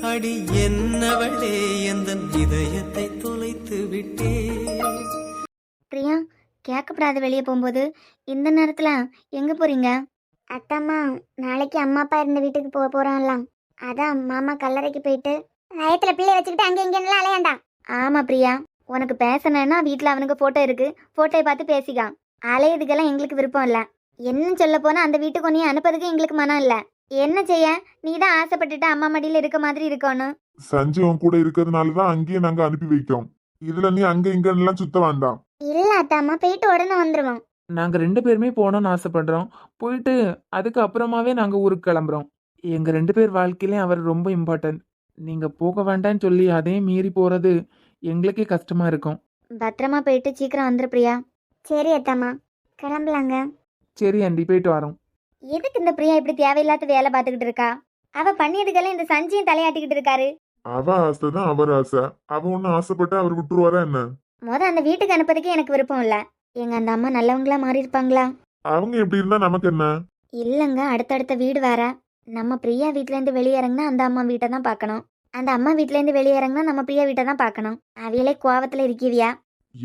அடி என்னவளே எந்தன் இதயத்தை தொலைத்து விட்டே. பிரியா, கேட்கப்படாத வெளியே போகும்போது இந்த நேரத்தில் எங்கே போகிறீங்க? அத்தம்மா, நாளைக்கு அம்மா அப்பா இருந்த வீட்டுக்கு போக போகிறோம்லாம். அதான் மாமா கல்லறைக்கு போயிட்டு வயத்தில் பிள்ளை வச்சுக்கிட்டு அங்கே இங்கேலாம் அலையாண்டா. ஆமாம் பிரியா, உனக்கு பேசணுன்னா வீட்டில் அவனுக்கு ஃபோட்டோ இருக்குது, ஃபோட்டோயை பார்த்து பேசிக்கான். அலையதுக்கெல்லாம் எங்களுக்கு விருப்பம் இல்லை. என்ன சொல்ல போனால் அந்த வீட்டுக்கு ஒன்றையும் அனுப்பதுக்கு எங்களுக்கு மனம் இல்லை. என்ன செய்ய, நீ தான் ஆசைப்பட்டுட்டு அம்மா மடியில் இருக்க மாதிரி இருக்கணும். சஞ்சீவன் கூட இருக்கிறதுனாலதான் அங்கேயே நாங்க அனுப்பி வைக்கோம். இதுல நீ அங்க இங்கெல்லாம் சுத்த வேண்டாம். இல்லை அத்தாம்மா, போயிட்டு உடனே வந்துடுவோம். நாங்க 2 பேருமே போகணும்னு ஆசைப்படுறோம். போயிட்டு அதுக்கு அப்புறமாவே நாங்க ஊருக்கு கிளம்புறோம். எங்க 2 பேர் வாழ்க்கையிலே அவர் ரொம்ப இம்பார்ட்டன்ட். நீங்க போக வேண்டாம்னு சொல்லி அதையும் மீறி போறது எங்களுக்கே கஷ்டமா இருக்கும். பத்திரமா போயிட்டு சீக்கிரம் வந்துரு பிரியா. சரி அத்தாம்மா, கிளம்பலாங்க. சரி ஆண்டி, போயிட்டு வரோம். எதுக்கு இந்த பிரியா இப்படி தேவையில்லாத வேலை பார்த்துக்கிட்டு இருக்கா? அவ பண்ணியதுக்கெல்லாம் இந்த சஞ்சயம் தலையாட்டிக்கிட்டு இருக்காரு. அவ ஆசைதான் அவர் ஆசை. அவ ஒண்ணு ஆசைப்பட்டு அவர் விட்டுருவாரா என்ன? அந்த வீட்டுக்கு அனுப்பதுக்கே எனக்கு விருப்பம் இல்ல. எங்க அந்த அம்மா நல்லவங்களா மாறி இருப்பாங்களா? அவங்க எப்படி இருந்தா நமக்கு என்ன? இல்லங்க, அடுத்தடுத்த வீடு வேற. நம்ம பிரியா வீட்ல இருந்து வெளியேறங்கினா அந்த அம்மா வீட்டை தான் பார்க்கணும். அந்த அம்மா வீட்ல இருந்து வெளியேறங்கினா நம்ம பிரியா வீட்டை தான் பார்க்கணும். அவையிலே கோவத்துல இருக்கிவியா?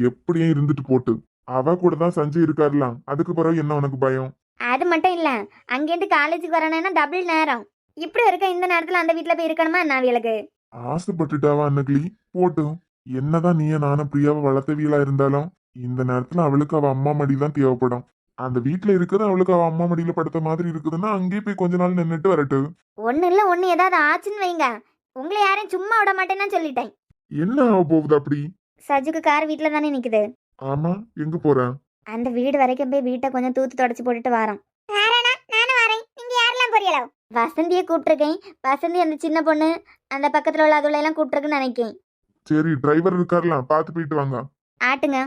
எப்படியும் இருந்துட்டு போட்டு. அவ கூட தான் சஞ்சய் இருக்காருலாம். அதுக்கு பிறகு என்ன உனக்கு பயம்? அது மட்டும் இல்ல, அங்கேருந்து காலேஜுக்கு வரணும்னா டபுள் நேரம். இப்படி இருக்க இந்த நேரத்துல அந்த வீட்டுல போய் இருக்கணுமா என்ன அவளுக்கு? ஆசைப்பட்டுட்டாவா அன்னக்கிளி? போட்டும். என்னதான் நீய நானும் பிரியாவை வளர்த்தவியலா இருந்தாலும் இந்த நேரத்துல அவளுக்கு அவ அம்மா மடி தான் தேவைப்படும். அந்த வீட்டுல இருக்கிறது அவளுக்கு அவ அம்மா மடியில படுத்த மாதிரி இருக்குதுன்னா அங்கேயே போய் கொஞ்ச நாள் நின்னுட்டு வரட்டு. ஒண்ணு இல்ல, ஒண்ணு ஏதாவது ஆச்சுன்னு வைங்க, உங்களை யாரையும் சும்மா விட மாட்டேன்னு சொல்லிட்டேன். என்ன ஆக போகுது அப்படி? சஜுக்கு கார் வீட்டுல தானே நிக்குது. ஆமா, எங்க போறேன்? அந்த வீடு வரைக்கும் போய் வீட்டை கொஞ்சம் தூத்து தொடச்சு போட்டுட்டு வரோம். நானும் வரேன். நீங்க யாரெல்லாம் போறீங்களோ? வசந்தியை கூப்பிட்டுருக்கேன். வசந்தி அந்த சின்ன பொண்ணு அந்த பக்கத்துல உள்ள அதுல எல்லாம் கூப்பிட்டுருக்குன்னு நினைக்கேன். சரி, டிரைவர் இருக்காருலாம், பார்த்து போயிட்டு வாங்க. ஆட்டுங்க.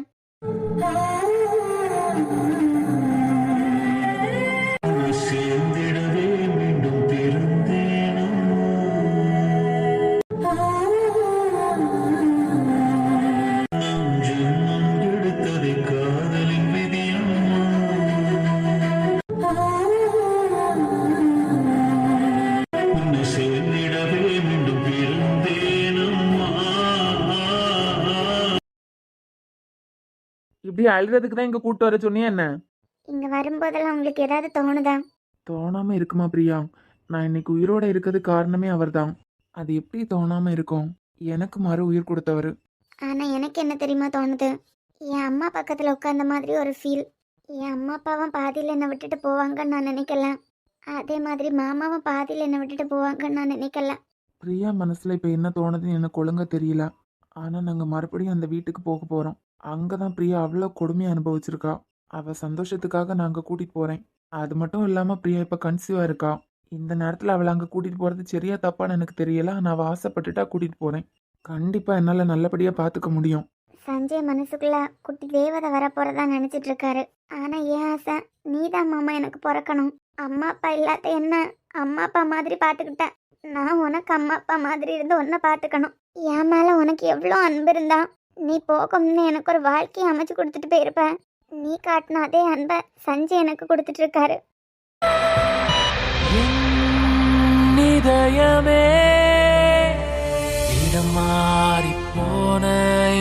சேர்ந்திடவே மீண்டும் பிறந்தேனோ. நம் ஜென்மம் எடுத்ததை காதலின் விதியம்மா. உன்னை சேர்ந்திடவே மீண்டும் பிறந்தேனம்மா. இப்படி அழுறதுக்கு தான் இங்க கூட்டு வர சொன்னியா என்ன? இங்க வரும்போதெல்லாம் உங்களுக்கு ஏதாவது தோணுதா? தோணாம இருக்குமா பிரியா? நான் இன்னைக்கு உயிரோட இருக்கிறது காரணமே அவர்தான். அது எப்படி தோணாம இருக்கும்? எனக்கு மறு உயிர் கொடுத்தவர். ஆனா எனக்கு என்ன தெரியுமா தோணுது? என் அம்மா பக்கத்துல உட்கார்ந்த மாதிரி ஒரு ஃபீல். என் அம்மா அப்பாவும் பாதியில் என்னை விட்டுட்டு போவாங்கன்னு நான் நினைக்கல. அதே மாதிரி மாமாவும் பாதியில் என்னை விட்டுட்டு போவாங்கன்னு நான் நினைக்கல. பிரியா மனசுல இப்ப என்ன தோணுதுன்னு எனக்கு ஒழுங்கா தெரியல. ஆனா நாங்க மறுபடியும் அந்த வீட்டுக்கு போக போறோம். அங்கதான் பிரியா அவ்வளவு கொடுமையை அனுபவிச்சிருக்கா. அவ சந்தோஷத்துக்காக நாங்க கூட்டிட்டு போறேன். அது மட்டும் இல்லாம பிரியா இப்ப கன்சீவா இருக்கா. இந்த நேரத்துல அவளை அங்க கூட்டிட்டு போறது சரியா தப்பான்னு எனக்கு தெரியல. ஆனா அவ ஆசைப்பட்டுட்டா கூட்டிட்டு போறேன். கண்டிப்பா என்னால நல்லபடியா பாத்துக்க முடியும். சஞ்சய் மனசுக்குள்ள குட்டி தேவதை வர போறதா நினைச்சிட்டு இருக்காரு. ஆனா ஏன் ஆசை, நீதான் மாமா எனக்கு பிறக்கணும். அம்மா அப்பா இல்லாத என்ன அம்மா அப்பா மாதிரி பாத்துக்கிட்டேன். நான் உனக்கு அம்மா அப்பா மாதிரி இருந்து உன்னை பாத்துக்கணும். என் மேல உனக்கு எவ்வளோ அன்பு இருந்தா நீ போகும்னு எனக்கு ஒரு வாழ்க்கையை அமைச்சு கொடுத்துட்டு போயிருப்ப. நீ காட்டின அதே அன்பை சஞ்சய் எனக்கு கொடுத்துட்டு இருக்காரு. இதயமே இடம் மாறி போன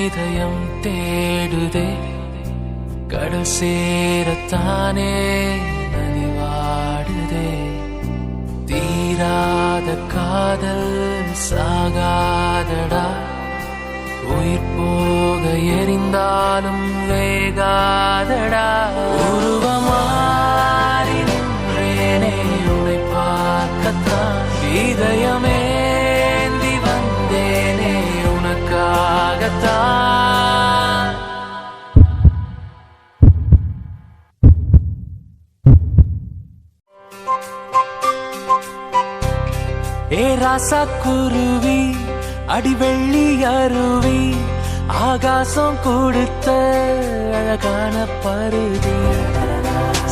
இதயம் தேடுதே. கடல் சேரத்தானே நலிவாடுதே. தீராத காதல் சாகாதடா. உயிர் போக எரிந்தாலும் வேகாதடா. உருவமாறி நின்றேனே உன்னை பார்க்கத்தான். இதயமேந்தி வந்தேனே உனக்காகத்தான். ஏ ராசா குருவி, அடிவெள்ளி அருவி, ஆகாசம் கொடுத்த அழகான பருதி,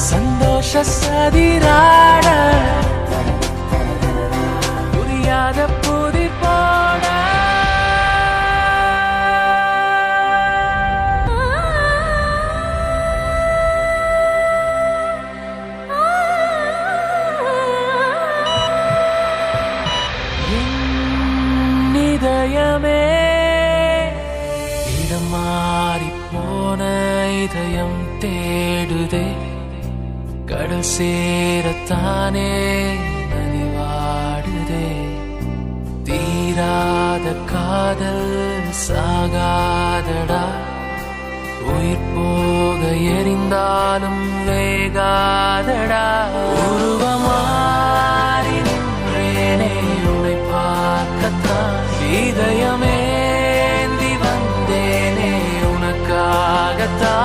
சந்தோஷ சதிராட புரியாத புதி போட. இதயமே இடம் மாறி போன இதயம் தேடுதே கடல் சேரத்தானே நலிவாடுதே தீராத காதல் சாகாதடா உயிர் போக எரிந்தாலும் வேகாதடா உருவமாறி நின்றேனே உன்னை பார்க்கத்தான் இதயமேந்தி வந்தேனே உனக்காகத்தான்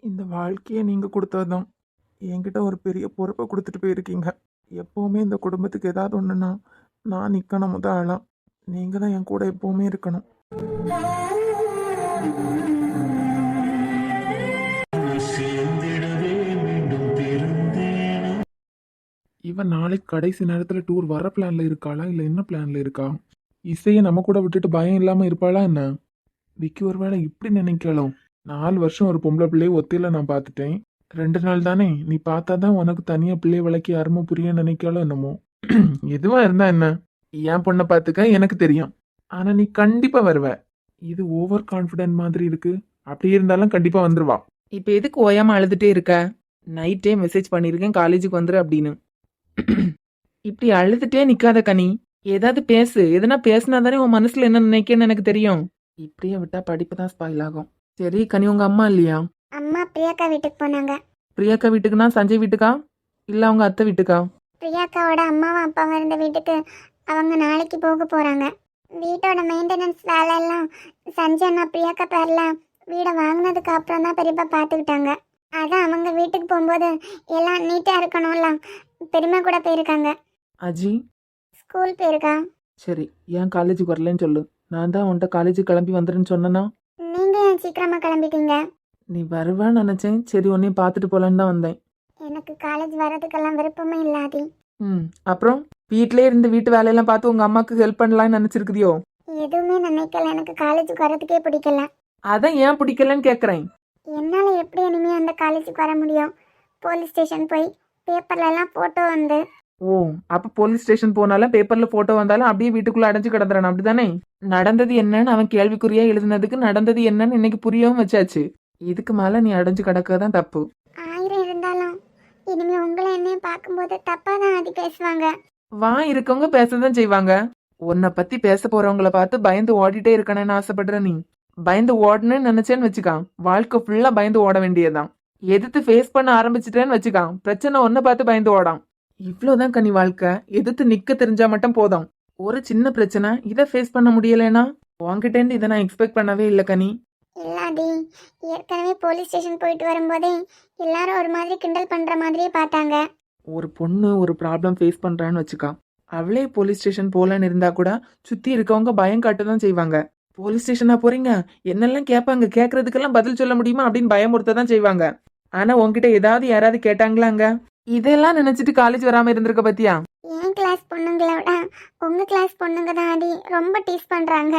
இந்த வாழ்க்கையை நீங்கள் கொடுத்ததுதான் என்கிட்ட ஒரு பெரிய பொறுப்பை கொடுத்துட்டு போயிருக்கீங்க. எப்போவுமே இந்த குடும்பத்துக்கு ஏதாவது ஒன்றுனா நான் நிற்கணும் முதல் ஆளாம். நீங்கள் தான் என் கூட எப்போவுமே இருக்கணும். இவன் நாளைக்கு கடைசி நேரத்தில் டூர் வர பிளான்ல இருக்காளா இல்லை என்ன பிளான்ல இருக்கா? இசையை நம்ம கூட விட்டுட்டு பயம் இல்லாமல் இருப்பாளா என்ன? விக்கி ஒருவேளை இப்படி நினைக்கலாம். 4 வருஷம் ஒரு பொம்பளை பிள்ளையை ஒத்தையில நான் பார்த்துட்டேன். 2 நாள் தானே நீ பார்த்தா தான் உனக்கு தனியாக பிள்ளை விளக்கி அருமை புரிய நினைக்காலும் என்னமோ. எதுவா இருந்தா என்ன, என் பொண்ணை பார்த்துக்க எனக்கு தெரியும். ஆனால் நீ கண்டிப்பாக வருவ. இது ஓவர் கான்ஃபிடென்ட் மாதிரி இருக்கு. அப்படி இருந்தாலும் கண்டிப்பாக வந்துருவா. இப்போ எதுக்கு ஓயாம அழுதுட்டே இருக்க? நைட்டே மெசேஜ் பண்ணியிருக்கேன் காலேஜுக்கு வந்துரு அப்படின்னு. இப்படி அழுதுட்டே நிக்காத கனி, ஏதாவது பேசு. எதனா பேசினா தானே உன் மனசுல என்ன நினைக்கன்னு எனக்கு தெரியும். இப்படியே விட்டா படிப்பு தான் ஸ்பாயில் ஆகும். சரி கனி, உங்க அம்மா இல்லையா? அம்மா பிரியாக்கா வீட்டுக்கு போனாங்க. பிரியாக்கா வீட்டுக்குன்னா சஞ்சய் வீட்டுக்கா இல்ல அவங்க அத்தை வீட்டுக்கா? பிரியாக்காவோட அம்மாவும் அப்பாவும் இருந்த வீட்டுக்கு அவங்க நாளைக்கு போக போறாங்க. வீட்டோட மெயின்டெனன்ஸ் வேலை எல்லாம் சஞ்சய் அண்ணா பிரியாக்கா பேர்ல வீடை வாங்கினதுக்கு அப்புறம் தான் பெரியப்பா பார்த்துக்கிட்டாங்க. அதான் அவங்க வீட்டுக்கு போகும்போது எல்லாம் நீட்டா இருக்கணும்ல. பெரியம்மா கூட போயிருக்காங்க. அஜி ஸ்கூல் போயிருக்கா. சரி, ஏன் காலேஜுக்கு வரலன்னு சொல்லு. நான் தான் உன்கிட்ட காலேஜுக்கு கிளம்பி வந்துருன்னு சொன்னேன்னா. நீங்க ஏன் சீக்கிரமா கிளம்பிட்டீங்க? நீ வருவான்னு நினைச்சேன். சரி, உன்னையும் பார்த்துட்டு போலான்னு தான் வந்தேன். எனக்கு காலேஜ் வர்றதுக்கெல்லாம் விருப்பமே இல்லாதி. அப்புறம் வீட்டிலே இருந்து வீட்டு வேலையெல்லாம் பார்த்து உங்க அம்மாக்கு ஹெல்ப் பண்ணலாம்னு நினைச்சிருக்குதியோ? எதுவுமே நினைக்கல. எனக்கு காலேஜுக்கு வர்றதுக்கே பிடிக்கல. அதான் ஏன் பிடிக்கலன்னு கேட்குறேன். என்னால எப்படி இனிமே அந்த காலேஜுக்கு வர முடியும்? போலீஸ் ஸ்டேஷன் போய் பேப்பர்ல எல்லாம் போட்டோ வந்து. ஓ, அப்ப போலீஸ் ஸ்டேஷன் போனாலும் பேப்பர்ல போட்டோ வந்தாலும் அப்படியே வீட்டுக்குள்ள அடைஞ்சு கிடந்துறான், அப்படிதானே? நடந்தது என்னன்னு அவன் கேள்விக்குறியா எழுதுனதுக்கு நடந்தது என்னன்னு இன்னைக்கு புரியவும் வச்சாச்சு. இதுக்கு மேல நீ அடைஞ்சு கிடக்கதான் தப்பு. 1000 இருந்தாலும் இனிமே உங்களை என்னையும் பார்க்கும்போது தப்பா தான் அது பேசுவாங்க. இருக்கவங்க பேசதான் செய்வாங்க. உன்னை பத்தி பேச போறவங்கள பார்த்து பயந்து ஓடிட்டே இருக்கணும்னு ஆசைப்படுற நீ. பயந்து ஓடணும்னு நினைச்சேன்னு வச்சுக்கான், வாழ்க்கை ஃபுல்லா பயந்து ஓட வேண்டியதுதான். எதிர்த்து ஃபேஸ் பண்ண ஆரம்பிச்சிட்டேன்னு வச்சுக்கான், பிரச்சனை ஒன்ன பார்த்து பயந்து ஓடாம். இவ்வளவுதான் கனி வாழ்க்கை. எதிர்த்து நிக்க தெரிஞ்சா மட்டும் போதும். ஒரு சின்ன பிரச்சனை இதை ஃபேஸ் பண்ண முடியலன்னா உன்கிட்டேருந்து இதை நான் எக்ஸ்பெக்ட் பண்ணவே இல்லை கனி. இல்லாடி, ஏற்கனவே போலீஸ் ஸ்டேஷன் போயிட்டு வரும்போதே எல்லாரும் ஒரு மாதிரி கிண்டல் பண்ற மாதிரியே பார்த்தாங்க. ஒரு பொண்ணு ஒரு ப்ராப்ளம் ஃபேஸ் பண்றான்னு வச்சுக்கா, அவளே போலீஸ் ஸ்டேஷன் போலன்னு இருந்தா கூட சுத்தி இருக்கவங்க பயம் காட்டதான் செய்வாங்க. போலீஸ் ஸ்டேஷனா போறீங்க என்னெல்லாம் கேட்பாங்க, கேட்கறதுக்கெல்லாம் பதில் சொல்ல முடியுமா அப்படின்னு பயமுறுத்ததான் செய்வாங்க. ஆனா உன்கிட்ட ஏதாவது யாராவது கேட்டாங்களாங்க? இதெல்லாம் நினைச்சிட்டு காலேஜ் வராம இருந்திருக்க பத்தியா? என் கிளாஸ் பொண்ணுங்களை விட உங்க கிளாஸ் பொண்ணுங்க தான் அடி ரொம்ப டீஸ் பண்றாங்க.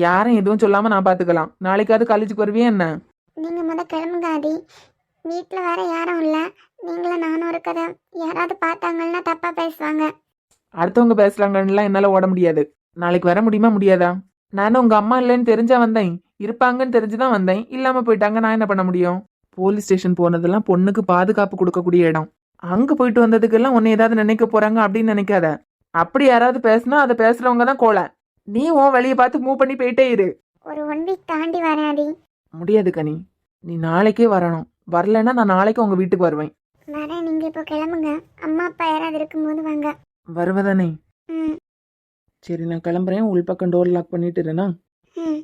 யாரும் எதுவும் சொல்லாம நான் பாத்துக்கலாம். நாளைக்காவது காலேஜுக்கு வருவியா என்ன? நீங்க முத கிளம்புங்க ஆதி. வீட்டுல வேற யாரும் இல்ல, நீங்களும் நானும் இருக்கத யாராவது பார்த்தாங்கன்னா தப்பா பேசுவாங்க. அடுத்தவங்க பேசுறாங்கன்னுலாம் என்னால ஓட முடியாது. நாளைக்கு வர முடியுமா முடியாதா? நானும் உங்க அம்மா இல்லைன்னு தெரிஞ்சா வந்தேன், இருப்பாங்கன்னு தெரிஞ்சுதான் வந்தேன். இல்லாம போயிட்டாங்க, நான் என்ன பண்ண முடியும்? போலீஸ் ஸ்டேஷன் போனதெல்லாம் பொண்ணுக்கு பாதுகாப்பு கொடுக்கக்கூடிய இடம். அங்க போயிட்டு வந்ததுக்கெல்லாம் உன்னை ஏதாவது நினைக்க போறாங்க அப்படின்னு நினைக்காத. அப்படி யாராவது பேசினா அதை பேசுறவங்க தான் கோலை. நீ உன் வழியை பார்த்து மூவ் பண்ணி போயிட்டே இரு. ஒரு 1 வீக் தாண்டி வரேன் ஆதி. முடியாது கனி, நீ நாளைக்கே வரணும். வரலன்னா நான் நாளைக்கு உங்க வீட்டுக்கு வருவேன். வரேன், நீங்க இப்போ கிளம்புங்க. அம்மா அப்பா யாராவது இருக்கும்போது வாங்க. வருவதானே? ம் சரி, நான் கிளம்புறேன். உள்பக்கம் டோர் லாக் பண்ணிட்டு இருனா. ம்.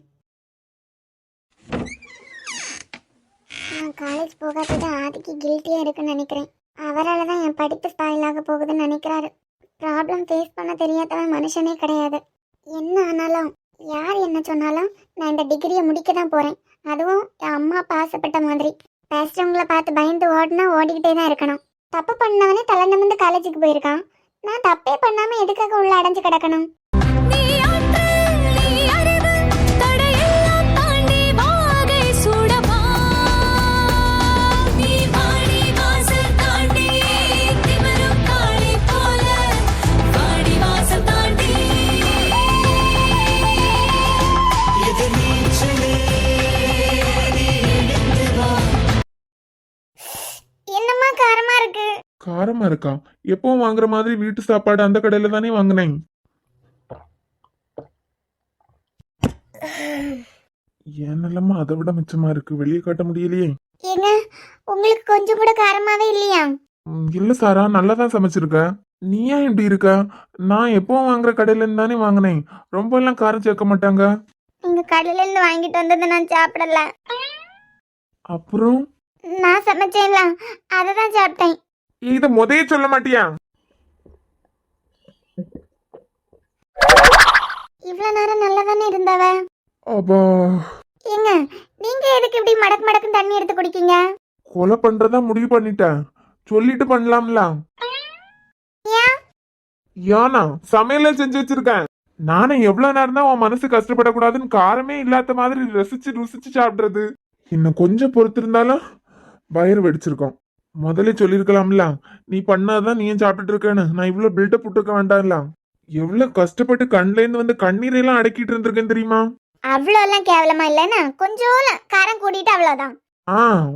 நான் காலேஜ் போகாதது ஆதிக்கு கில்ட்டியா இருக்குன்னு நினைக்கிறேன். அவரால் தான் என் படிப்பு ஸ்பாயில் ஆக போகுதுன்னு நினைக்கிறாரு. ப்ராப்ளம் ஃபேஸ் பண்ண தெரியாதவன் மனுஷனே கிடையாது. என்ன ஆனாலும் யார் என்ன சொன்னாலும் நான் இந்த டிகிரியை முடிக்க தான் போகிறேன். அதுவும் என் அம்மா அப்பா ஆசைப்பட்ட மாதிரி. பேசுகிறவங்கள பார்த்து பயந்து ஓடினா ஓடிக்கிட்டே தான் இருக்கணும். தப்பு பண்ணவனே தலை நிமிர்ந்து காலேஜுக்கு போயிருக்கான். நான் தப்பே பண்ணாமல் எதுக்காக உள்ள அடைஞ்சு கிடக்கணும்? காரமா இருக்கா? எப்பவும் வாங்குற மாதிரி வீட்டு சாப்பாடு அந்த கடையில தானே வாங்கினேன். என் நிலைமை அதை விட மிச்சமா இருக்கு, வெளியே காட்ட முடியலையே. ஏங்க உங்களுக்கு கொஞ்சம் கூட காரமாவே இல்லையா? இல்ல சாரா, நல்லா தான் சமைச்சிருக்க. நீ ஏன் இப்படி இருக்க? நான் எப்பவும் வாங்குற கடையில இருந்து தானே வாங்கினேன். ரொம்ப எல்லாம் காரம் சேர்க்க மாட்டாங்க. நீங்க கடையில இருந்து வாங்கிட்டு வந்ததை நான் சாப்பிடல. அப்புறம் நான் சமைச்சேன்ல, அதை தான் சாப்பிட்டேன். இத முதைய சொல்ல மாட்டியா? இவ்வளவு நேரம் நல்லா தானே இருந்தவ. அப்பா, ஏங்க நீங்க எதுக்கு இப்படி மடக்கு மடக்குன்னு தண்ணி எடுத்து குடிக்கீங்க? கொலை பண்றதா முடிவு பண்ணிட்டேன். சொல்லிட்டு பண்ணலாம்ல. ஏன்? ஏனா சமையல செஞ்சு வச்சிருக்கேன். நானே எவ்வளவு நேரம் தான் உன் மனசு கஷ்டப்படக்கூடாதுன்னு காரமே இல்லாத மாதிரி ரசிச்சு ருசிச்சு சாப்பிடுறது. இன்னும் கொஞ்சம் பொறுத்து இருந்தாலும் வயிறு வெடிச்சிருக்கோம். முதல்ல சொல்லிருக்கலாம்ல, நீ பண்ணாதான் நீயும் சாப்பிட்டுட்டு இருக்கேன்னு. நான் இவ்வளவு பில்டப் விட்டுருக்க வேண்டாம்ல. எவ்வளவு கஷ்டப்பட்டு கண்ல இருந்து வந்து கண்ணீரெல்லாம் அடக்கிட்டு இருந்திருக்கேன் தெரியுமா? அவ்வளோ எல்லாம் கேவலமா இல்லைன்னா கொஞ்சம் காரம் கூட்டிட்டு அவ்வளவுதான்.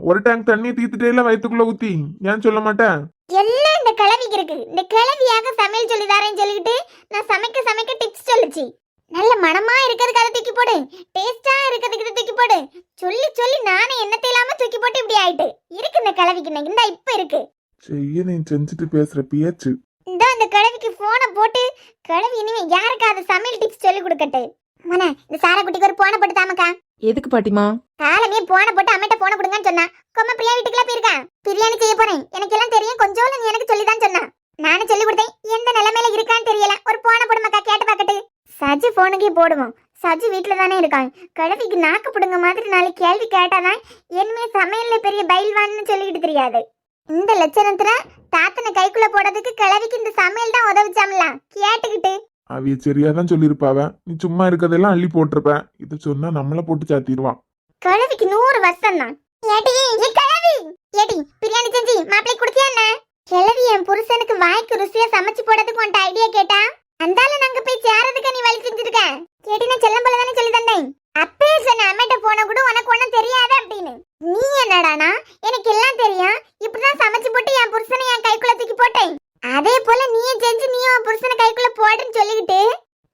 ஒரு டேங்க் தண்ணி தீத்துட்டே எல்லாம் வயிற்றுக்குள்ள ஊத்தி ஏன் சொல்ல மாட்டேன்? எல்லாம் இந்த கிழவிக்கு இருக்கு. இந்த கிழவியாக சமையல் சொல்லி தரேன்னு சொல்லிக்கிட்டு நான் சமைக்க சமைக்க டிப்ஸ் சொல்லுச்சு. நல்ல மனமா இருக்கிறதுக்கு அதை தூக்கி போடு, டேஸ்டா இருக்கிறதுக்கு இதை தூக்கி போடு சொல்லி சொல்லி நானே என்னத்தை இல்லாம தூக்கி போட்டு இப்படி ஆயிட்டு இருக்கு இந்த கிழவிக்கு. இந்த இப்ப இருக்கு செய்ய நீ செஞ்சுட்டு பேசுற பேச்சு. இந்த கிழவிக்கு போனை போட்டு கிழவி இனிமே யாருக்காவது சமையல் டிப்ஸ் சொல்லி கொடுக்கட்டு. மன இந்த சாரா குட்டிக்கு ஒரு போனை போட்டு தாமக்கா. எதுக்கு பாட்டிமா? காலமே போனை போட்டு அம்மிட்ட போனை கொடுங்கன்னு சொன்னா கொம்மா பிரியா வீட்டுக்குலாம் போயிருக்கேன். பிரியாணி செய்ய போறேன், எனக்கு எல்லாம் தெரியும், கொஞ்சம் நீ எனக்கு சொல்லிதான் சொன்னா. நானும் சொல்லி கொடுத்தேன். எந்த நிலைமையில இருக்கான்னு தெரியல, ஒரு போனை போடுமாக்கா கேட்டு பாக்கட்டு. சஜி போனுக்கே போடுவோம். சஜி வீட்டுல தானே இருக்கான். கிழவிக்கு நாக்கு பிடுங்க மாதிரி நாளை கேள்வி கேட்டாதான் இனிமே சமையல்ல பெரிய பயில்வான்னு சொல்லிக்கிட்டு தெரியாது. இந்த லட்சணத்துல தாத்தனை கைக்குள்ள போடுறதுக்கு கிழவிக்கு இந்த சமையல் தான் உதவிச்சாமல கேட்டுக்கிட்டு. அவிய சரியாதான் சொல்லிருப்பாவ. நீ சும்மா இருக்கதெல்லாம் அள்ளி போட்டிருப்ப. இத சொன்னா நம்மள போட்டு சாத்திடுவான். கிழவிக்கு 100 வருஷம் தான். ஏடி ஏ கிழவி, ஏடி பிரியாணி செஞ்சு மாப்பிளை குடுத்தியா என்ன? கிழவி என் புருஷனுக்கு வாய்க்கு ருசியா சமைச்சு போடுறதுக்கு உன்ட்ட ஐடியா கேட்டா அந்தால நாங்க போய் சேரதுக்கு நீ வழி செஞ்சிருக்க. கேட்டி நான் செல்லம் போல தானே சொல்லி தந்தேன். அப்பே சொன்ன அம்மிட்ட போன கூட உனக்கு ஒண்ணும் தெரியாது அப்படின்னு. நீ என்னடானா எனக்கு எல்லாம் தெரியும், இப்படிதான் சமைச்சு போட்டு என் புருஷனை என் கைக்குள்ள தூக்கி போட்டேன். அதே போல நீயே செஞ்சு நீயும் உன் புருஷனை கைக்குள்ள போடுன்னு சொல்லிக்கிட்டு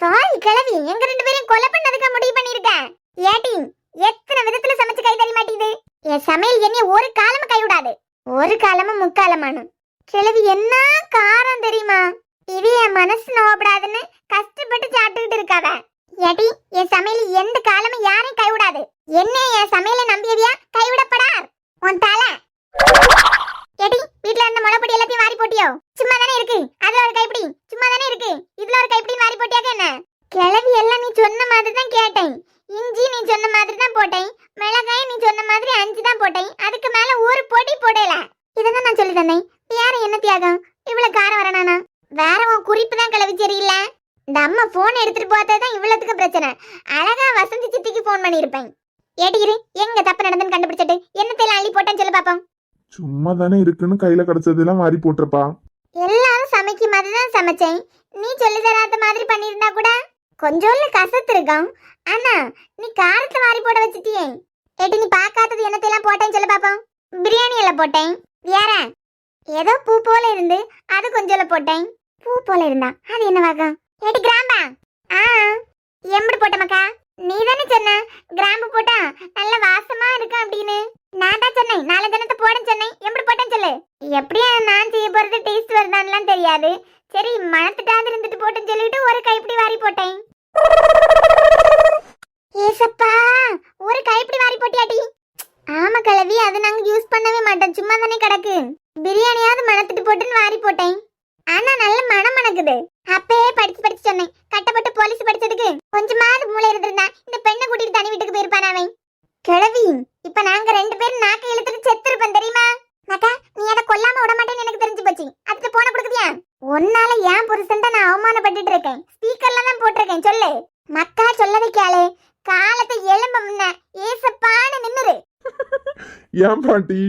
தாய் கிழவி எங்க 2 பேரையும் கொலை பண்ணதுக்கு முடிவு பண்ணிருக்க. ஏட்டி எத்தனை விதத்துல சமைச்சு கை தர மாட்டேங்குது. என் சமையல் என்னைய ஒரு காலமும் கைவிடாது, ஒரு காலமும் முக்காலமானு. கிழவி என்ன காரம் தெரியுமா? இது என் மனசு நோபடாதுன்னு கஷ்டப்பட்டு சாப்பிட்டுக்கிட்டு இருக்காவ. ஏட்டி என் சமையல் எந்த காலமும் யாரையும் கைவிடாது. என்ன என் சமையலை நம்பியவியா கைவிடப்படார் உன் தலை. ஏட்டி வீட்டுல இருந்த முளைப்பொடி எல்லாத்தையும் வாரி போட்டியோ? சும்மா தானே இருக்கு. அதுல ஒரு கைப்பிடி சும்மா தானே இருக்கு, இதுல ஒரு கைப்பிடி வாரி போட்டியாக்க என்ன? கிழவி எல்லாம் நீ சொன்ன மாதிரி தான் கேட்டேன். இஞ்சி நீ சொன்ன மாதிரி தான் போட்டேன், மிளகாய் நீ சொன்ன மாதிரி 5 தான் போட்டேன், அதுக்கு மேல ஒரு பொடி போடல. இதான் நான் சொல்லி தந்தேன். வேற என்ன தியாகம் இவ்வளவு காரம் வரனானா? வேற உன் குறிப்பு தான் கிளவி சரியில்லை. இந்த அம்மா போன் எடுத்துட்டு போறதுதான் இவ்வளவுக்கு பிரச்சனை. அழகா வசந்தி சித்திக்கு போன் பண்ணிருப்பேன். ஏடிகிரு எங்க தப்பு நடந்துன்னு கண்டுபிடிச்சிட்டு என்னத்தையெல்லாம் அள்ளி போட்டேன்னு சொல்லு பாப்போம். சும்மா தானே இருக்குன்னு கையில கிடைச்சதெல்லாம் வாரி போட்டிருப்பா. எல்லாரும் சமைக்கும் மாதிரி தான் சமைச்சேன். நீ சொல்லி தராத மாதிரி பண்ணிருந்தா கூட கொஞ்சோல கசத்து இருக்கும். ஆனா நீ காரத்துல வாரி போட வச்சுட்டியே. ஏடி நீ பாக்காதது என்னத்தையெல்லாம் போட்டேன்னு சொல்லு பாப்போம். பிரியாணி எல்லாம் போட்டேன். வேற ஏதோ பூ போல இருந்து அது கொஞ்சம் போட்டேன். பூ போல இருந்தா அது என்னவாகும்? ஏடி கிராம்பா? எம்படி போட்ட மக்கா? நீ தானே சொன்ன கிராம்பு போட்டா நல்ல வாசமா இருக்கும் அப்படின்னு. நான் தான் சொன்னேன் 4 தினத்தை போடன்னு சொன்னேன். எப்படி போட்டேன்னு சொல்லு. எப்படியா நான் செய்ய போறது டேஸ்ட் வருதான்லாம் தெரியாது. சரி மணத்துட்டாந்து இருந்துட்டு போட்டுன்னு சொல்லிட்டு ஒரு கைப்பிடி வாரி போட்டேன். ஏசப்பா ஒரு கைப்பிடி வாரி போட்டியாட்டி? ஆமா கிழவி, அது நாங்க யூஸ் பண்ணவே மாட்டோம், சும்மா தானே கிடக்கு. பிரியாணியாவது மணத்துட்டு போட்டுன்னு வாரி போட்டேன். ஆனா நல்ல மனம் மணக்குது. அப்பயே படிச்சு சொன்னேன். கட்டப்பட்டு போலீஸ் படிச்சதுக்கு கொஞ்சமாவது மூளை இருந்திருந்தா இந்த பெண்ணை கூட்டிட்டு தனி வீட்டுக்கு போயிருப்பான் அவன். கிழவி இப்ப நாங்க 2 பேரும் நாக்கை இழுத்துட்டு செத்துருப்போம் தெரியுமா? மக்கா நீ அதை கொல்லாம விட மாட்டேன்னு எனக்கு தெரிஞ்சு போச்சு. அதுக்கு போன கொடுக்குதியா? ஒன்னால ஏன் புருஷன்ட்ட நான் அவமானப்பட்டுட்டு இருக்கேன். ஸ்பீக்கர்ல தான் போட்டிருக்கேன். சொல்லு மக்கா, சொல்லதை கேளு. காலத்தை எலும்ப முன்ன ஏசப்பான்னு நின்னுரு. ஏன் பாட்டி?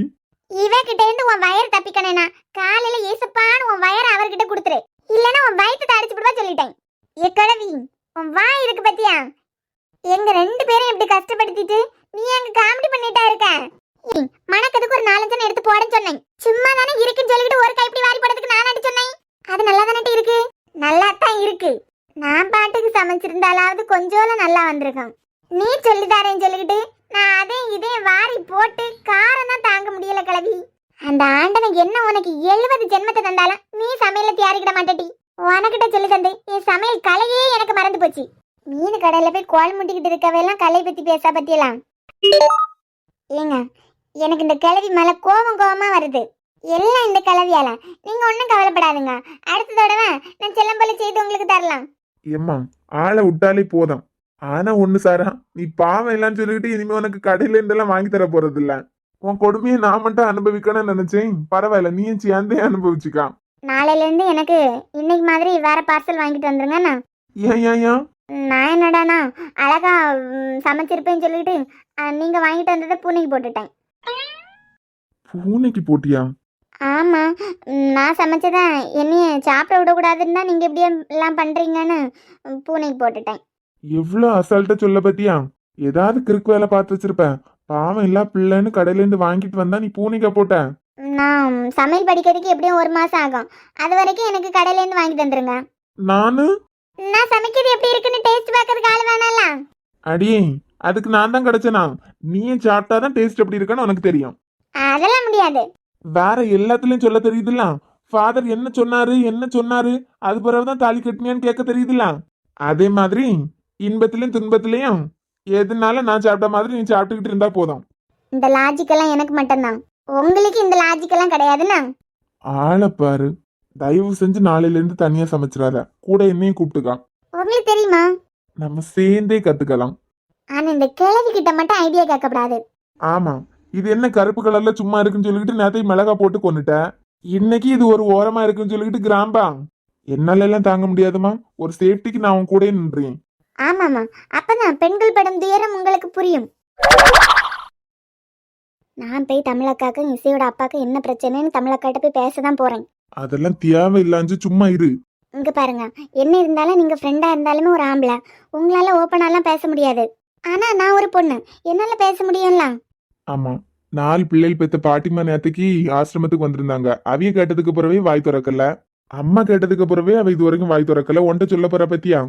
இவகிட்ட இருந்து உன் வயர் தப்பிக்கணேனா காலையில ஏசப்பான்னு உன் வயரை அவர்கிட்ட கொடுத்துரு. இல்லன்னா உன் வயிற்று அடிச்சு விடுவா சொல்லிட்டேன். ஏ கிழவி உன் வாய் இருக்கு பத்தியா? எங்க 2 பேரும் இப்படி கஷ்டப்படுத்திட்டு நீ எங்க காமெடி பண்ணிட்டா இருக்க. மணக்கதுக்கு ஒரு 4 எடுத்து போடன்னு சொன்னேன். சும்மா தானே இருக்குன்னு சொல்லிட்டு ஒரு கைப்பிடி வாரி நல்லா வந்திருக்கும். நீ சொல்லித்தாரேன்னு சொல்லிக்கிட்டு நான் அதே இதே வாரி போட்டு காரம் தான் தாங்க முடியல கிளவி. அந்த ஆண்டவன் என்ன உனக்கு 70 ஜென்மத்தை தந்தாலும் நீ சமையல தயாரிக்கிட மாட்டேடி. உனக்கிட்ட சொல்லி தந்து என் சமையல் கலையே எனக்கு மறந்து போச்சு. மீன் கடையில போய் கோல் முட்டிக்கிட்டு இருக்கவையெல்லாம் கலை பத்தி பேச பத்தியலாம். ஏங்க எனக்கு இந்த கிளவி மேல கோவமா வருது. எல்லாம் இந்த கிளவியால. நீங்க ஒன்றும் கவலைப்படாதுங்க. அடுத்த தடவை நான் செல்லம்போல செய்து உங்களுக்கு தரலாம். ஏம்மா ஆளை விட்டாலே போதும். ஆனா ஒண்ணு சாரா, நீ பாவம் எல்லாம் சொல்லிக்கிட்டு இனிமே உனக்கு கடையில இருந்தெல்லாம் வாங்கி தர போறது இல்ல. உன் கொடுமையை நான் மட்டும் அனுபவிக்கணும்னு நினைச்சேன். பரவாயில்ல, நீயும் சேர்ந்தே அனுபவிச்சுக்கான். நாளையில இருந்து எனக்கு இன்னைக்கு மாதிரி வேற பார்சல் வாங்கிட்டு வந்துருங்கண்ணா. ஏன் நான் என்னடானா அழகா சமைச்சிருப்பேன்னு சொல்லிட்டு நீங்க வாங்கிட்டு வந்ததை பூனைக்கு போட்டுட்டேன். பூனைக்கு போட்டியா? ஆமா, நான் சமைச்சத என்னைய சாப்பிட விடக்கூடாதுன்னு தான் நீங்க இப்படி எல்லாம் பண்றீங்கன்னு பூனைக்கு போட்டுட்டேன். எவ்வளவு அசால்ட்டா சொல்ல பத்தியா? ஏதாவது கிறுக்கு வேலை பார்த்து வச்சிருப்பேன். பாவம் இல்ல பிள்ளைன்னு கடையில இருந்து வாங்கிட்டு வந்தா நீ பூனைக்கா போட்ட? நான் சமையல் படிக்கிறதுக்கு எப்படியும் 1 மாசம் ஆகும். அது வரைக்கும் எனக்கு கடையில இருந்து வாங்கி தந்துருங்க. நானு நான் சமைக்கிறது எப்படி இருக்குன்னு டேஸ்ட் பார்க்கறதுக்கு ஆள் வேணாம்ல. அடியே, அதுக்கு நான் தான் கிடைச்சனா? நீயும் சாப்பிட்டாதான் டேஸ்ட் எப்படி இருக்குன்னு உனக்கு தெரியும். அதெல்லாம் முடியாது. வேற எல்லாத்துலயும் சொல்ல தெரியுதுல்ல. ஃபாதர் என்ன சொன்னாரு அது பிறகுதான் தாலி கட்டினியான்னு கேட்க தெரியுதுல்ல. அதே மாதிரி இன்பத்திலயும் துன்பத்திலயும் எதுனால நான் சாப்பிட்ட மாதிரி நீ சாப்பிட்டுக்கிட்டு இருந்தா போதும். இந்த லாஜிக் எல்லாம் எனக்கு மட்டும்தான். உங்களுக்கு இந்த லாஜிக் எல்லாம் கிடையாதுன்னா? ஆளை பாரு. தயவு செஞ்சு நாளையில இருந்து தனியா சமைச்சிடாத. கூட என்னையும் கூப்பிட்டுக்கான். உங்களுக்கு தெரியுமா? நம்ம சேர்ந்தே கத்துக்கலாம். ஆனா இந்த கிழவி கிட்ட மட்டும் ஐடியா கேட்கக்கூடாது. ஆமா, இது என்ன கருப்பு கலர்ல சும்மா இருக்குன்னு சொல்லிக்கிட்டு நேரத்தை மிளகா போட்டு கொண்டுட்ட. இன்னைக்கு இது ஒரு ஓரமா இருக்குன்னு சொல்லிக்கிட்டு கிராம்பா. என்னால எல்லாம் தாங்க முடியாதுமா. ஒரு சேஃப்டிக்கு நான் உன் கூட நின்றேன். ஆமாமா, அப்பதான் பெண்கள் படும் துயரம் உங்களுக்கு புரியும். நான் போய் தமிழக்காக்கு இசையோட அப்பாக்கு என்ன பிரச்சனைன்னு தமிழக்காட்ட போய் பேசதான் போறேன். அதெல்லாம் தேவை இல்லாஞ்சு சும்மா இரு. இங்க பாருங்க, என்ன இருந்தாலும் நீங்க ஃப்ரெண்டா இருந்தாலுமே ஒரு ஆம்பளை. உங்களால ஓப்பனாலாம் பேச முடியாது. ஆனா நான் ஒரு பொண்ணு, என்னால பேச முடியும்ல. ஆமா, 4 பிள்ளைகள் பெத்த பாட்டிமா நேத்துக்கு ஆசிரமத்துக்கு வந்திருந்தாங்க. அவிய கேட்டதுக்கு பிறவே வாய் திறக்கல. அம்மா கேட்டதுக்கு பிறவே அவ இது வரைக்கும் வாய் திறக்கல. ஒன்ட்ட சொல்ல போற பத்தியா?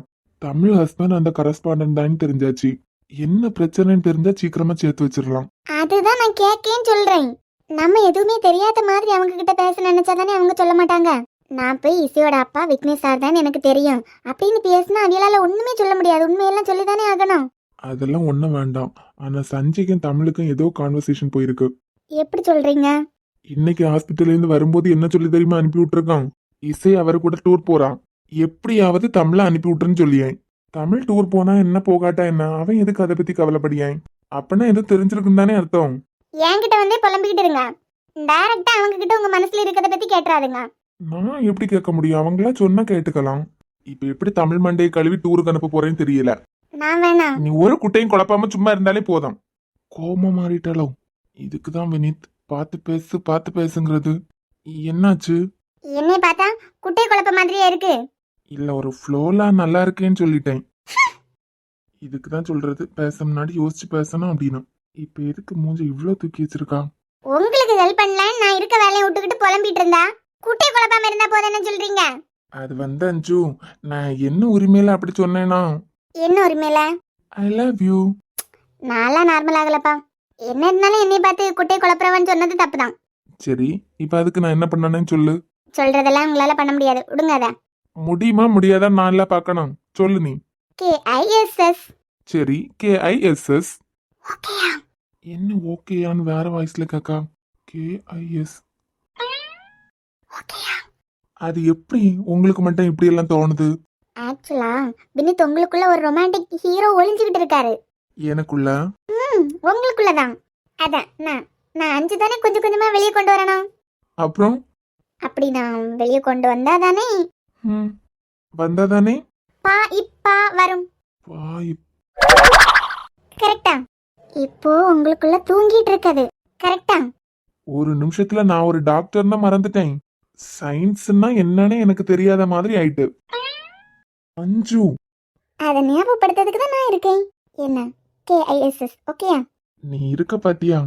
தமிழ் ஹஸ்பண்ட் அந்த கரஸ்பாண்டன்ட் தான் தெரிஞ்சாச்சு. என்ன பிரச்சனைன்னு தெரிஞ்சா சீக்கிரமா சேர்த்து வச்சிடலாம். அதுதான் நான் கேட்கேன்னு சொல்றேன். நம்ம எதுவுமே தெரியாத மாதிரி அவங்க கிட்ட பேச நினைச்சாதானே அவங்க சொல்ல மாட்டாங்க. நான் போய் இசையோட அப்பா விக்னேஷ் சார் தான் எனக்கு தெரியும் அப்படின்னு பேசினா அவியலால ஒண்ணுமே சொல்ல முடியாது. உண்மையெல்லாம் சொல்லிதானே ஆகணும். அதெல்லாம் ஒண்ணும் வேண்டாம். ஆனா சஞ்சய்க்கும் தமிழுக்கும் ஏதோ கான்வர்சேஷன் போயிருக்கு. எப்படி சொல்றீங்க? இன்னைக்கு ஹாஸ்பிட்டல்ல இருந்து வரும்போது என்ன சொல்லி தெரியுமா அனுப்பி விட்டுருக்கான்? இசை அவர் கூட டூர் போறான். எப்படியாவது தமிழ அனுப்பி விட்டுருன்னு சொல்லியேன். தமிழ் டூர் போனா என்ன போகாட்டா என்ன? அவன் எதுக்கு அதை பத்தி கவலைப்படியான்? அப்பனா ஏதோ தெரிஞ்சிருக்குன்னு தானே அர்த்தம். என்கிட்ட வந்து புலம்பிக்கிட்டு இருங்க. டைரக்டா அவங்க கிட்ட உங்க மனசுல இருக்கிறத பத்தி கேட்டுறாதுங்க. நான் எப்படி கேட்க முடியும்? அவங்களா சொன்னா கேட்டுக்கலாம். இப்ப எப்படி தமிழ் மண்டையை கழுவி டூருக்கு அனுப்ப போறேன்னு தெரியல. நான் வேணா. நீ ஒரு குட்டையும் குழப்பாம சும்மா இருந்தாலே போதும். கோபமா மாறிட்டாலோ? இதுக்குதான் வினித் பார்த்து பேசுங்கிறது. என்னாச்சு? என்னை பார்த்தா குட்டை குழப்ப மாதிரியே இருக்கு. இல்ல, ஒரு ஃப்ளோலா நல்லா இருக்கேன்னு சொல்லிட்டேன். இதுக்குதான் சொல்றது, பேச முன்னாடி யோசிச்சு பேசணும் அப்படின்னு. இப்ப எதுக்கு மூஞ்ச இவ்வளவு தூக்கி வச்சிருக்கா? உங்களுக்கு ஹெல்ப் பண்ணலன்னு நான் இருக்க வேலையை விட்டுக்கிட்டு புலம்பிட்டு இருந்தா குட்டை குழப்பாம இருந்தா போதும்னு சொல்றீங்க. அது அஞ்சு, நான் என்ன உரிமையில அப்படி சொன்னேனா? என்ன உரிமையில? I love you. நாளா நார்மல் ஆகலப்பா. என்ன இருந்தாலும் என்னை பார்த்து குட்டை குழப்பறவன்னு சொன்னது தப்புதான். சரி, இப்ப அதுக்கு நான் என்ன பண்ணனேன்னு சொல்லு. சொல்றதெல்லாம் உங்களால பண்ண முடியாது, விடுங்க அத. முடியுமா முடியாதா நான் எல்லாம் பார்க்கணும். சொல்லு நீ. KISS. சரி, KISS. ஓகேயா? என்ன ஓகேயான்னு வேற வாய்ஸ்ல கேக்கா? KIS. ஓகேயா? அது எப்படி உங்களுக்கு மட்டும் இப்படி எல்லாம் தோணுது? ஆக்சுவலா வினித் உங்களுக்குள்ள ஒரு ரொமான்டிக் ஹீரோ ஒளிஞ்சுக்கிட்டு இருக்காரு. எனக்குள்ள? உங்களுக்குள்ளதான். அதான் நான் 5 தானே கொஞ்சம் கொஞ்சமா வெளியே கொண்டு வரணும். அப்புறம் அப்படி நான் வெளியே கொண்டு வந்தாதானே வந்தாதானே இப்பா வரும். கரெக்டா? இப்போ உங்களுக்குள்ள தூங்கிட்டு இருக்குது. கரெக்டா? ஒரு நிமிஷத்துல நான் ஒரு டாக்டர்னா மறந்துட்டேன். சயின்ஸ்னா என்னன்னு எனக்கு தெரியாத மாதிரி ஆயிட்டு. அஞ்சு, அதை ஞாபகப்படுத்துறதுக்கு தான் நான் இருக்கேன். என்ன? KISS. ஓகேயா? நீ இருக்க பாத்தியா?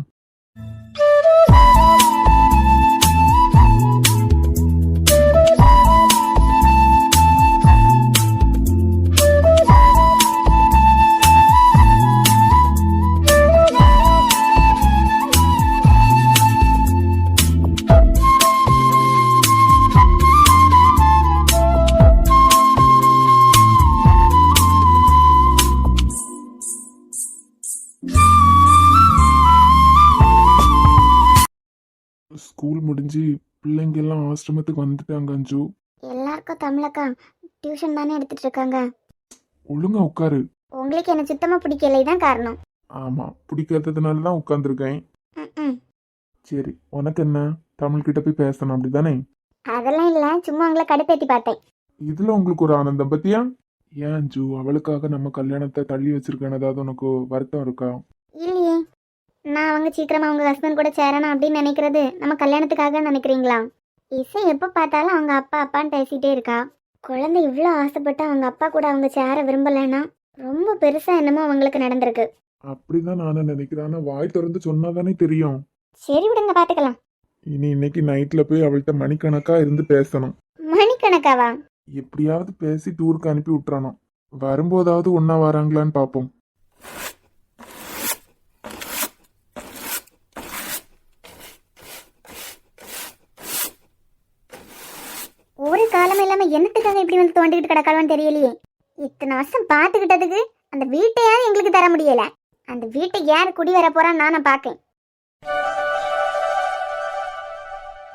ஸ்கூல் முடிஞ்சு பிள்ளைங்க எல்லாம் ஆசிரமத்துக்கு வந்துட்டாங்க அஞ்சு. எல்லாருக்கும் தமிழக்கா டியூஷன் தானே எடுத்துட்டு இருக்காங்க. ஒழுங்கா உட்காரு. உங்களுக்கு என்ன சுத்தமா பிடிக்கலை தான் காரணம். ஆமா, பிடிக்காததுனால தான் உட்காந்துருக்கேன். ம். சரி, உனக்கு என்ன, தமிழ் கிட்ட போய் பேசணும் அப்படிதானே? அதெல்லாம் இல்ல, சும்மா உங்களை கடுப்பேத்தி பார்த்தேன். இதுல உங்களுக்கு ஒரு ஆனந்தம் பத்தியா? ஏன் அஞ்சு, அவளுக்காக நம்ம கல்யாணத்தை தள்ளி வச்சிருக்கேன், ஏதாவது உனக்கு வருத்தம் இருக்கா? இல்லையே, நான் அவங்க சீக்கிரமா அவங்க ஹஸ்பண்ட் கூட சேரணும் அப்படின்னு நினைக்கிறது நம்ம கல்யாணத்துக்காக நினைக்கிறீங்களா? இசை எப்போ பார்த்தாலும் அவங்க அப்பா அப்பான்னு பேசிட்டே இருக்கா. குழந்தை இவ்வளோ ஆசைப்பட்டு அவங்க அப்பா கூட அவங்க சேர விரும்பலைன்னா ரொம்ப பெருசா என்னமோ அவங்களுக்கு நடந்திருக்கு. அப்படிதான் நானும் நினைக்கிறேன். ஆனா வாய் திறந்து சொன்னாதானே தெரியும். சரி விடுங்க, பார்த்துக்கலாம். இன்னைக்கு நைட்ல போய் அவள்கிட்ட மணிக்கணக்கா இருந்து பேசணும். மணிக்கணக்காவா? எப்படியாவது பேசி டூருக்கு அனுப்பி விட்டுறானோ. வரும்போதாவது ஒன்னா வராங்களான்னு பாப்போம். ஒரு காலம் இல்லாம என்னத்துக்காக இப்படி வந்து தோண்டிக்கிட்டு கிடக்காளன்னு தெரியலையே. இத்தனை வருஷம் பார்த்துக்கிட்டதுக்கு அந்த வீட்டையாவது எங்களுக்கு தர முடியல. அந்த வீட்டை யார் குடி வர போறான்னு நானும் பார்க்கேன்.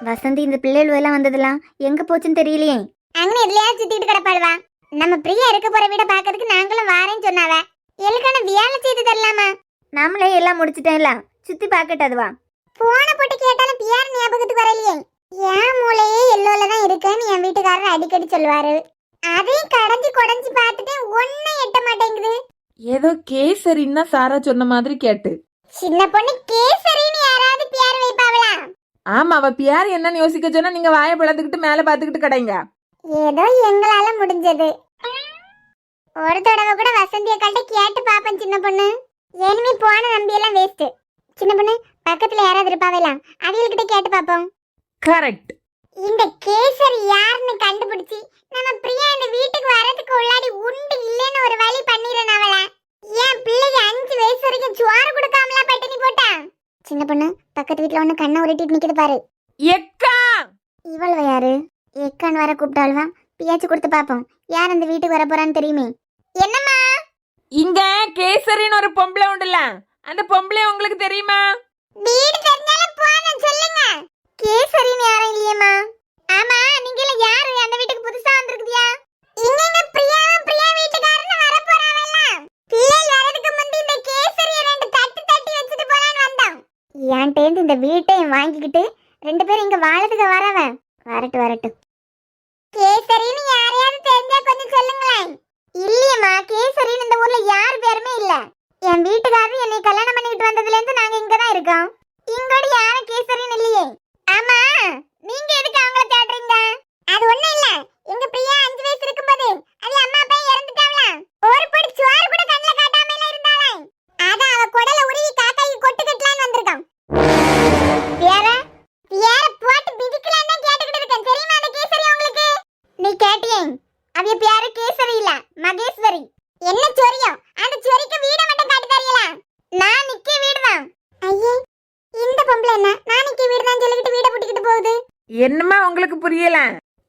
வசந்தி, இந்த பிள்ளைகள் எல்லாம் வந்ததெல்லாம் எங்க போச்சுன்னு தெரியலையே. அங்கே எதுலயாவது சுத்திட்டு கிடப்பாடுவா. நம்ம பிரியா இருக்க போற வீட பாக்கிறதுக்கு நாங்களும் வாரேன்னு சொன்னாவ. எலுக்கான வியாழ செய்து தரலாமா? நாமளே எல்லாம் முடிச்சிட்டேன்ல, சுத்தி பார்க்கட்டு அதுவா. போன போட்டு கேட்டாலும் பியார் ஞாபகத்துக்கு வரலையே. என் மூளையே எல்லோல தான் இருக்குன்னு என் வீட்டுக்காரர் அடிக்கடி சொல்லுவாரு. அதையும் கடைஞ்சி குடைஞ்சி பார்த்துட்டு ஒன்னும் எட்ட மாட்டேங்குது. ஏதோ கேசரின்னா சாரா சொன்ன மாதிரி கேட்டு. சின்ன பொண்ணு கேசரின்னு யாராவது பியார் வைப்பாவளா? ஆமா, அவ பியார் என்னன்னு யோசிக்க சொன்னா நீங்க வாயை பிளந்துக்கிட்டு மேல பாத்துக்கிட்டு கடைங்க. ஏதோ எங்களால முடிஞ்சது. ஒரு தடவை கூட வசந்தி அக்காள்கிட்ட கேட்டு பாப்பேன் சின்ன பொண்ணு. இனிமே போன நம்பியெல்லாம் வேஸ்ட். சின்ன பொண்ணு, பக்கத்துல யாராவது இருப்பாவலாம், அவங்ககிட்ட கேட்டு பாப்போம். கரெக்ட். இந்த கேசரி யாருன்னு கண்டுபிடிச்சி நம்ம பிரியா இந்த வீட்டுக்கு வரதுக்கு உள்ளாடி உண்டு இல்லைன்னு ஒரு வழி பண்ணிடுறனாவல. ஏன் பிள்ளைக்கு 5 வயசு வரைக்கும் சுவாறு கொடுக்காமலா பட்டினி போட்டா? சின்ன பொண்ணு, பக்கத்து வீட்டுல ஒண்ணு கண்ணை உருட்டிட்டு நிக்குது பாரு. எக்கா, இவள் யாரு? எக்கான் வர கூப்பிட்டாள்வா. பியாச்சு கொடுத்து பாப்போம் யார் அந்த வீட்டுக்கு வர போறான்னு தெரியுமே. என்னம்மா? இங்க கேசரின்னு ஒரு பொம்பளை உண்டுல, அந்த பொம்பளை உங்களுக்கு தெரியுமா? வீடு தெரிஞ்சாலும் போறேன் சொல்லுங்க. கேசரின்னு யாரும் இல்லையேம்மா. ஆமா, நீங்க எல்லாம் யாரு? அந்த வீட்டுக்கு புதுசா வந்திருக்குதியா? இங்க பிரியா பிரியா வீட்டுக்காரன்னு வர போறாவல்ல. பிள்ளை வரதுக்கு முந்தி இந்த கேசரிய 2 தட்டு தட்டி வச்சிட்டு போலான்னு வந்தோம். ஏன்டேந்து இந்த வீட்டையும் வாங்கிக்கிட்டு 2 பேரும் இங்க வாழதுக்கு வரவன். வரட்டும். கேசரின்னு யாரையாவது தெரிஞ்சா கொஞ்சம் சொல்லுங்களேன். இல்லையம்மா, கேசரின்னு இந்த ஊர்ல யார் பேருமே இல்ல. என் வீட்டுக்காரர் என்னை கல்யாணம் பண்ணிட்டு வந்ததுல இருந்து நாங்க இங்க தான் இருக்கோம். இங்கோட யாரும் கேசரின்னு இல்லையே. ஆமா, நீங்க எதுக்கு அவங்கள தேடுறீங்க? அது ஒண்ணும் இல்ல, எங்க பிரியா 5 வயசு இருக்கும்போது அது அம்மா அப்பா இறந்துட்டாங்களா. ஒரு படி சுவாறு கூட கண்ணுல காட்டாமல இருந்தாளே. அதான் அவ குடல உருவி காக்காய்க்கு கொட்டு கட்டலான்னு வந்திருக்கோம். பியார போட்டு பிதிக்கலாம் தான் கேட்டுக்கிட்டு இருக்கேன். தெரியுமா அந்த கேசரி உங்களுக்கு? நீ கேட்டியே, அவிய பியார கேசரி இல்ல, மகேஸ்வரி. என்ன சொரியும்? அந்த சொரிக்கு வீட மட்டும் காட்டி தரீங்களா? நான் நிக்க வீடுதான். ஐயே, இந்த பொம்பளை என்ன நான் நிக்க வீடுதான் சொல்லிக்கிட்டு வீட புட்டிக்கிட்டு போகுது. என்னமா உங்களுக்கு புரியல?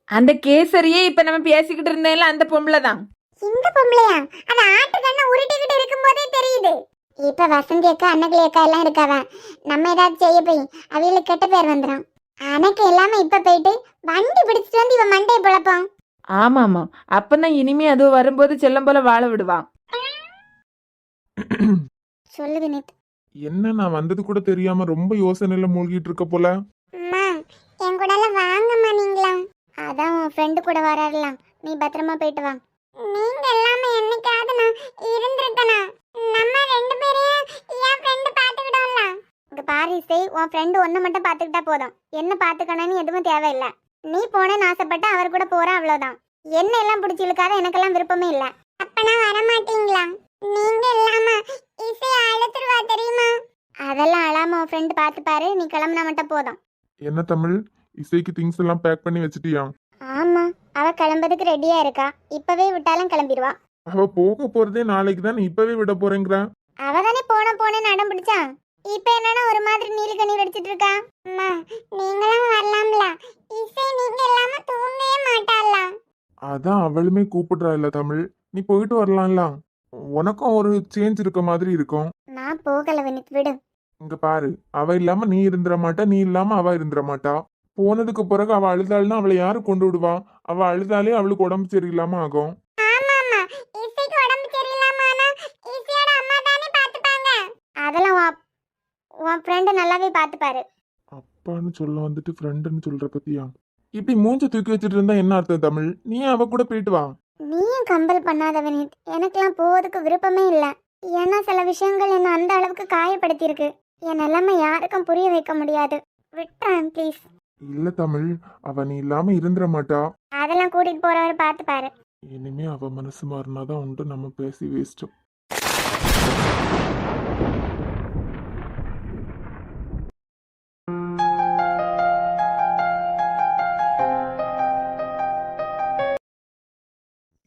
அந்த கேசரியே இப்ப நம்ம பேசிக்கிட்டு இருந்தேன்ல, அந்த பொம்பளை தான். இந்த பொம்பளையா? அது ஆட்டு கண்ணை உருட்டிக்கிட்டு இருக்கும்போதே தெரியுது. இப்ப வசந்தி அக்கா அன்னகிளி அக்கா எல்லாம் இருக்காவ. நம்ம ஏதாவது செய்ய போய் அவிகளுக்கு கெட்ட பேர் வந்துடும். அனக்கு எல்லாமே இப்ப போயிட்டு வண்டி பிடிச்சிட்டு வந்து இவன் மண்டையை புழப்போம். ஆமாமா, அப்பனா இனிமே அது வரும்போது செல்லம் போல வாழ விடுவான். சொல்லு வினித். என்ன, நான் வந்தது கூட தெரியாம ரொம்ப யோசனையில மூழ்கிட்டு இருக்க போல. அம்மா, என் கூட எல்லாம் வாங்கம்மா நீங்களாம். அதான் உன் ஃப்ரெண்டு கூட வராருலாம். நீ பத்திரமா போயிட்டு வா. நீங்க எல்லாமே என்னைக்காவது நான் இருந்திருக்கனா? நம்ம 2 பேரையும் என் ஃப்ரெண்டு பாத்துக்கிட்டோம்ல. இங்க பாரு இசை, உன் ஃப்ரெண்டு ஒன்ன மட்டும் பாத்துக்கிட்டா போதும். என்ன பாத்துக்கணும்னு எதுவும் தேவையில்லை. நீ போனேன்னு ஆசைப்பட்ட அவர் கூட போற, அவ்வளவுதான். என்ன எல்லாம் பிடிச்சிருக்காத, எனக்கெல்லாம் விருப்பமே இல்ல. அப்பனா வர மாட்டீங்களா? நீங்க இல்லாம இசை அழுத்துருவா தெரியுமா? அதெல்லாம் அழாம உன் ஃப்ரெண்டு பாத்து பாரு. நீ கிளம்புனா மட்டும் போதும். என்ன தமிழ், இசைக்கு திங்ஸ் எல்லாம் பேக் பண்ணி வச்சிட்டியா? ஆமா, அவ கிளம்புறதுக்கு ரெடியா இருக்கா. இப்பவே விட்டாலும் கிளம்பிடுவா. அவ போக போறதே நாளைக்கு தான், இப்பவே விட போறேங்கிறா. அவதானே போனேன்னு அடம் பிடிச்சா. இப்ப என்னன்னா ஒரு மாதிரி நீலி கண்ணீர் அடிச்சிட்டு இருக்கா. அம்மா, நீங்களும் வரலாம்ல. இசை நீங்க இல்லாம தூங்கவே மாட்டாளா? அதான் அவளுமே கூப்பிடுறா இல்ல தமிழ், நீ போயிட்டு வரலாம்ல. உனக்கும் ஒரு சேஞ்ச் இருக்க மாதிரி இருக்கும். நான் போகல வினித், விடு. இங்க பாரு, அவ இல்லாம நீ இருந்துட மாட்டா, நீ இல்லாம அவ இருந்துட மாட்டா. போனதுக்கு பிறகு அவ அழுதாள்னா அவளை யாரு கொண்டு விடுவா? அவ அழுதாலே அவளுக்கு உடம்பு சரியில்லாம ஆகும். ஆமாமா, இசைக்கு உடம்பு சரியில்லாம ஆனா இசையோட அம்மா தானே பாத்துப்பாங்க. அதெல்லாம் உன் ஃப்ரெண்டு நல்லாவே பாத்துப்பாரு. அப்பான்னு சொல்ல வந்துட்டு ஃப்ரெண்டுன்னு சொல்ற பத்தியா? இப்படி மூஞ்ச தூக்கி வச்சுட்டு இருந்தா என்ன அர்த்தம் தமிழ்? நீ அவ கூட போயிட்டு வா. நீயும் கம்பல் பண்ணாத வினீத். எனக்கெல்லாம் போவதுக்கு விருப்பமே இல்லை. ஏன்னா சில விஷயங்கள் என்ன அந்த அளவுக்கு காயப்படுத்தியிருக்கு. என் நிலைமை யாருக்கும் புரிய வைக்க முடியாது. விட்டுறேன் ப்ளீஸ். இல்ல தமிழ், அவ நீ இல்லாம இருந்துட மாட்டா. அதெல்லாம் கூட்டிட்டு போறவர் பார்த்துப்பாரு. இனிமே அவ மனசு மாறினாதான் உண்டு, நம்ம பேசி வேஸ்ட்.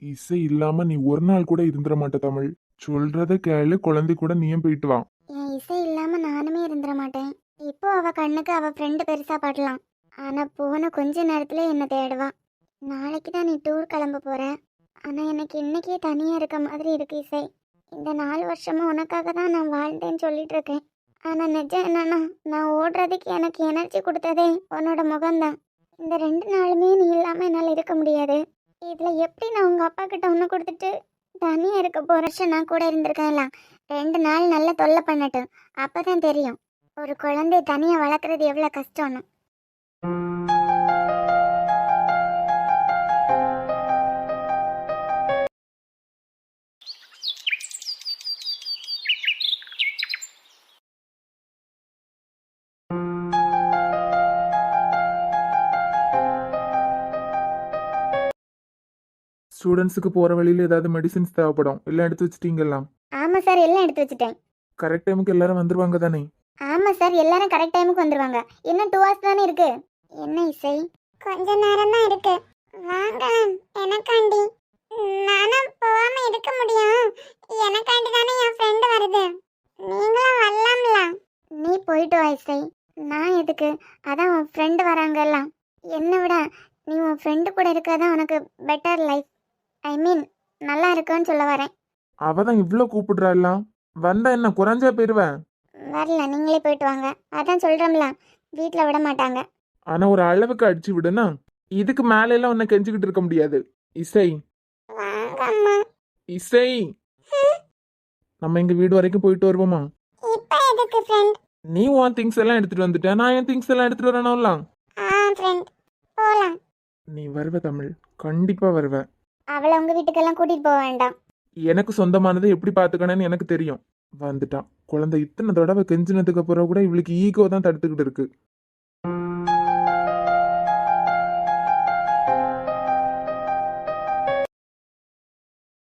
இசை இல்லாம நீ ஒரு நாள் கூட இருந்துட மாட்ட தமிழ். சொல்றத கேளு, குழந்தை கூட நீயும் போயிட்டு வா. என் இசை இல்லாம நானுமே இருந்துட மாட்டேன். இப்போ அவ கண்ணுக்கு அவ ஃப்ரெண்டு பெருசா படலாம். ஆனா போன கொஞ்ச நேரத்துல என்ன தேடுவா. நாளைக்கு தான் நீ டூர் கிளம்ப போற. ஆனா எனக்கு இன்னைக்கே தனியா இருக்க மாதிரி இருக்கு இசை. இந்த 4 வருஷமா உனக்காக தான் நான் வாழ்ந்தேன்னு சொல்லிட்டு இருக்கேன். ஆனா நிஜம் என்னன்னா, நான் ஓடுறதுக்கு எனக்கு எனர்ஜி கொடுத்ததே உன்னோட முகம்தான். இந்த 2 நாளுமே நீ இல்லாம என்னால இருக்க முடியாது. இதுல எப்படி நான் உங்க அப்பா கிட்ட ஒண்ணு கொடுத்துட்டு தனியா இருக்க போற? வருஷம் நான் கூட இருந்திருக்கேன்லாம். 2 நாள் நல்லா தொல்லை பண்ணட்டும், அப்பதான் தெரியும் ஒரு குழந்தை தனியா வளர்க்குறது எவ்வளவு கஷ்டம்னு. ஸ்டூடெண்ட்ஸுக்கு போற வழியில ஏதாவது மெடிசின்ஸ் தேவைப்படும், எல்லாம் எடுத்து வச்சிட்டீங்கலாம்? ஆமா சார், எல்லாம் எடுத்து வச்சுட்டேன். கரெக்ட் டைமுக்கு எல்லாரும் வந்துருவாங்க தானே? ஆமா சார், எல்லாரும் கரெக்ட் டைமுக்கு வந்துருவாங்க. இன்னும் 2 hours தானே இருக்கு. என்ன இசை, கொஞ்ச நேரம் தான் இருக்கு. வாங்க எனக்காண்டி. நானும் போகாம இருக்க முடியும். எனக்காண்டி தானே என் ஃப்ரெண்ட் வருது. நீங்களும் வரலாம்ல. நீ போயிட்டு வா இசை. நான் எதுக்கு? அதான் உன் ஃப்ரெண்டு வராங்கல்ல. என்னை விட நீ உன் ஃப்ரெண்டு கூட இருக்கதான் உனக்கு பெட்டர் லைஃப். ஐ மீன் நல்லா இருக்குன்னு சொல்ல வரேன். அவதான் இவ்ளோ கூப்பிடுறா எல்லாம். வந்தா என்ன குறைஞ்சா போயிருவேன்? வரல, நீங்களே போயிட்டு வாங்க. அதான் சொல்றோம்ல, வீட்டில் விட மாட்டாங்க. ஆனா ஒரு அளவுக்கு அடிச்சு விடுனா, இதுக்கு மேல எல்லாம் உன்னை கெஞ்சிக்கிட்டு இருக்க முடியாது. இசை, வாங்க அம்மா. இசை, நம்ம எங்க வீடு வரைக்கும் போயிட்டு வருவோமா? இப்போ எதுக்கு ஃப்ரெண்ட்? நீ உன் திங்ஸ் எல்லாம் எடுத்துட்டு வந்துட்ட, நான் என் திங்ஸ் எல்லாம் எடுத்துட்டு வரணும்லாம். ஃப்ரெண்ட் போலாம். நீ வருவ தமிழ், கண்டிப்பா வருவ. அவளை உங்க வீட்டுக்கெல்லாம் கூட்டிட்டு போக வேண்டாம். எனக்கு சொந்தமானதை எப்படி பாத்துக்கணும்னு எனக்கு தெரியும். வந்துட்டான் குழந்தை. இத்தனை தடவை கெஞ்சினதுக்கு அப்புறம் கூட இவளுக்கு ஈகோ தான் தடுத்துக்கிட்டு இருக்கு.